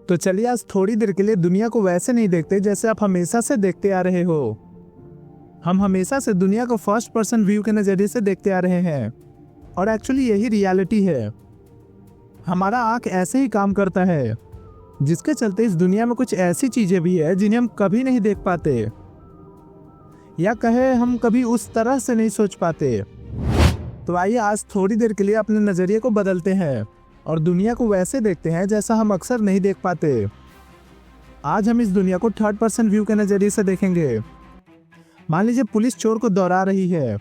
तो चलिए आज थोड़ी देर के लिए दुनिया को वैसे नहीं देखते जैसे आप हमेशा से देखते आ रहे हो। हम हमेशा से दुनिया को फर्स्ट पर्सन व्यू के नज़रिए से देखते आ रहे हैं और एक्चुअली यही रियलिटी है। हमारा आँख ऐसे ही काम करता है, जिसके चलते इस दुनिया में कुछ ऐसी चीज़ें भी है जिन्हें हम कभी नहीं देख पाते, या कहे हम कभी उस तरह से नहीं सोच पाते। तो आइए आज थोड़ी देर के लिए अपने नज़रिए को बदलते हैं और दुनिया को वैसे देखते हैं जैसा हम अक्सर नहीं देख पाते। आज हम इस दुनिया को थर्ड पर्सन व्यू के नज़रिए से देखेंगे। मान लीजिए पुलिस चोर को दौड़ा रही है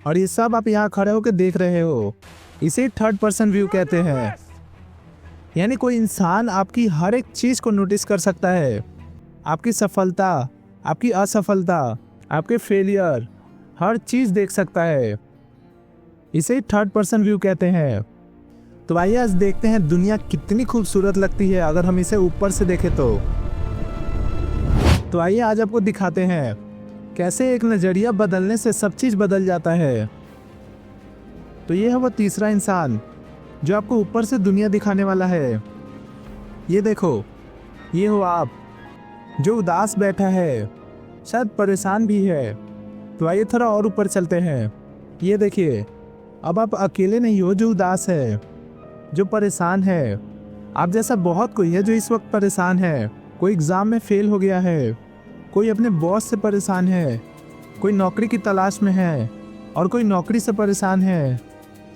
और ये सब आप यहाँ खड़े होकर देख रहे हो। इसे थर्ड पर्सन व्यू कहते हैं। यानी कोई इंसान आपकी हर एक चीज़ को नोटिस कर सकता है, आपकी सफलता, आपकी असफलता, आपके फेलियर, हर चीज़ देख सकता है। इसे थर्ड पर्सन व्यू कहते हैं। तो आइए आज देखते हैं दुनिया कितनी खूबसूरत लगती है अगर हम इसे ऊपर से देखें तो आइए आज आपको दिखाते हैं कैसे एक नज़रिया बदलने से सब चीज़ बदल जाता है। तो ये है वो तीसरा इंसान जो आपको ऊपर से दुनिया दिखाने वाला है। ये देखो, ये हो आप जो उदास बैठा है, शायद परेशान भी है। तो आइए थोड़ा और ऊपर चलते हैं। ये देखिए, अब आप अकेले नहीं हो जो उदास है, जो परेशान है। आप जैसा बहुत कोई है जो इस वक्त परेशान है। कोई एग्ज़ाम में फेल हो गया है, कोई अपने बॉस से परेशान है, कोई नौकरी की तलाश में है और कोई नौकरी से परेशान है।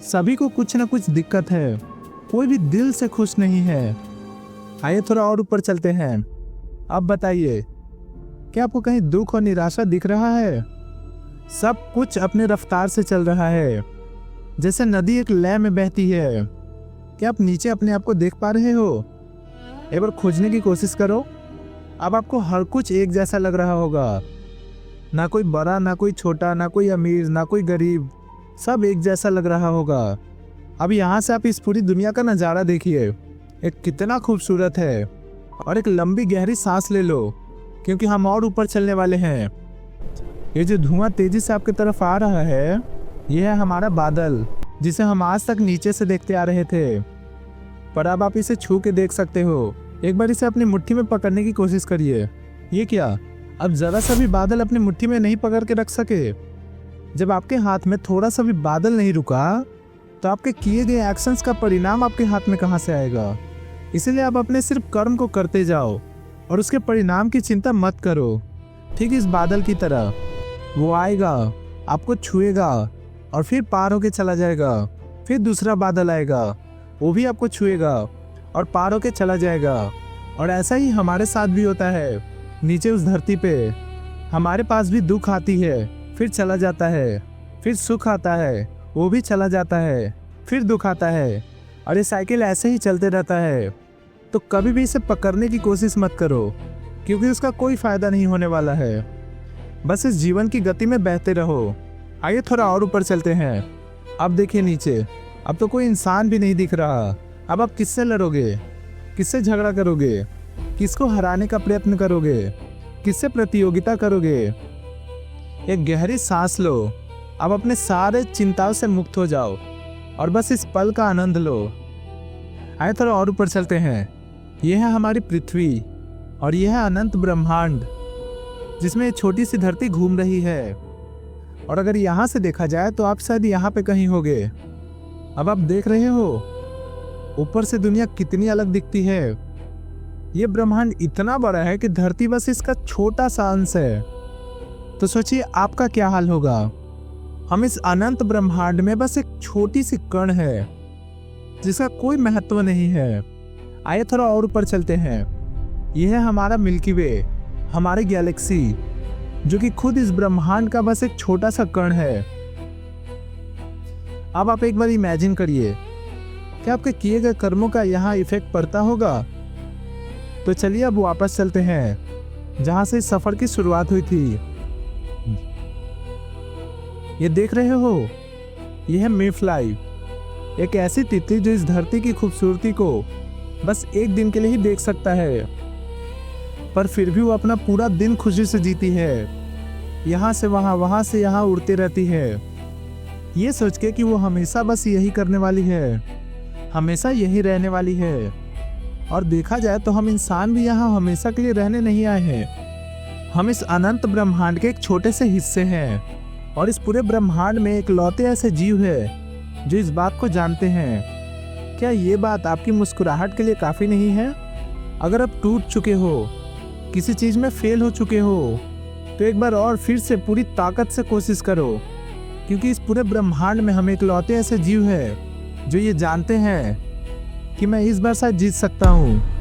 सभी को कुछ ना कुछ दिक्कत है, कोई भी दिल से खुश नहीं है। आइए थोड़ा और ऊपर चलते हैं। अब बताइए, क्या आपको कहीं दुख और निराशा दिख रहा है? सब कुछ अपने रफ्तार से चल रहा है, जैसे नदी एक लय में बहती है। क्या आप नीचे अपने आप को देख पा रहे हो? एक बार खोजने की कोशिश करो। अब आपको हर कुछ एक जैसा लग रहा होगा। ना कोई बड़ा, ना कोई छोटा, ना कोई अमीर, ना कोई गरीब, सब एक जैसा लग रहा होगा। अब यहाँ से आप इस पूरी दुनिया का नज़ारा देखिए, एक कितना खूबसूरत है। और एक लंबी गहरी सांस ले लो, क्योंकि हम और ऊपर चलने वाले हैं। ये जो धुआं तेजी से आपकी तरफ आ रहा है, यह है हमारा बादल, जिसे हम आज तक नीचे से देखते आ रहे थे, पर अब आप इसे छू के देख सकते हो। एक बार इसे अपनी मुट्ठी में पकड़ने की कोशिश करिए। ये क्या, अब जरा सा भी बादल अपनी मुट्ठी में नहीं पकड़ के रख सके? जब आपके हाथ में थोड़ा सा भी बादल नहीं रुका, तो आपके किए गए एक्शंस का परिणाम आपके हाथ में कहाँ से आएगा? इसलिए आप अपने सिर्फ कर्म को करते जाओ और उसके परिणाम की चिंता मत करो। ठीक इस बादल की तरह वो आएगा, आपको छुएगा और फिर पार होके चला जाएगा। फिर दूसरा बादल आएगा, वो भी आपको छुएगा और पार होके चला जाएगा। और ऐसा ही हमारे साथ भी होता है। नीचे उस धरती पे हमारे पास भी दुख आती है, फिर चला जाता है, फिर सुख आता है, वो भी चला जाता है, फिर दुख आता है, और ये साइकिल ऐसे ही चलते रहता है। तो कभी भी इसे पकड़ने की कोशिश मत करो, क्योंकि उसका कोई फ़ायदा नहीं होने वाला है। बस इस जीवन की गति में बहते रहो। आइए थोड़ा और ऊपर चलते हैं। अब देखिए नीचे, अब तो कोई इंसान भी नहीं दिख रहा। अब आप किससे लड़ोगे? किससे झगड़ा करोगे? किसको हराने का प्रयत्न करोगे? किससे प्रतियोगिता करोगे? एक गहरी सांस लो। अब अपने सारे चिंताओं से मुक्त हो जाओ और बस इस पल का आनंद लो। आइए थोड़ा और ऊपर चलते हैं। यह है हमारी पृथ्वी और यह है अनंत ब्रह्मांड, जिसमें एक छोटी सी धरती घूम रही है। और अगर यहाँ से देखा जाए तो आप शायद यहाँ पे कहीं होगे। अब आप देख रहे हो ऊपर से दुनिया कितनी अलग दिखती है। ये ब्रह्मांड इतना बड़ा है कि धरती बस इसका छोटा सा अंश है। तो सोचिए आपका क्या हाल होगा। हम इस अनंत ब्रह्मांड में बस एक छोटी सी कण है, जिसका कोई महत्व नहीं है। आइए थोड़ा और ऊपर चलते हैं। यह है हमारा मिल्की वे, हमारी गैलेक्सी, जो कि खुद इस ब्रह्मांड का बस एक छोटा सा कण है। अब आप एक बार इमेजिन करिए, क्या आपके किए गए कर्मों का यहाँ इफेक्ट पड़ता होगा? तो चलिए अब वापस चलते हैं जहाँ से इस सफर की शुरुआत हुई थी। ये देख रहे हो, यह है मेफ्लाई, एक ऐसी तितली जो इस धरती की खूबसूरती को बस एक दिन के लिए ही देख सकता है, पर फिर भी वो अपना पूरा दिन खुशी से जीती है। यहाँ से वहाँ, वहाँ से यहाँ उड़ती रहती है, ये सोच के कि वो हमेशा बस यही करने वाली है, हमेशा यही रहने वाली है। और देखा जाए तो हम इंसान भी यहाँ हमेशा के लिए रहने नहीं आए हैं। हम इस अनंत ब्रह्मांड के एक छोटे से हिस्से हैं और इस पूरे ब्रह्मांड में इकलौते ऐसे जीव है जो इस बात को जानते हैं। क्या ये बात आपकी मुस्कुराहट के लिए काफ़ी नहीं है? अगर आप टूट चुके हो, किसी चीज़ में फेल हो चुके हो, तो एक बार और फिर से पूरी ताकत से कोशिश करो, क्योंकि इस पूरे ब्रह्मांड में हम इकलौते ऐसे जीव हैं जो ये जानते हैं कि मैं इस बार शायद जीत सकता हूँ।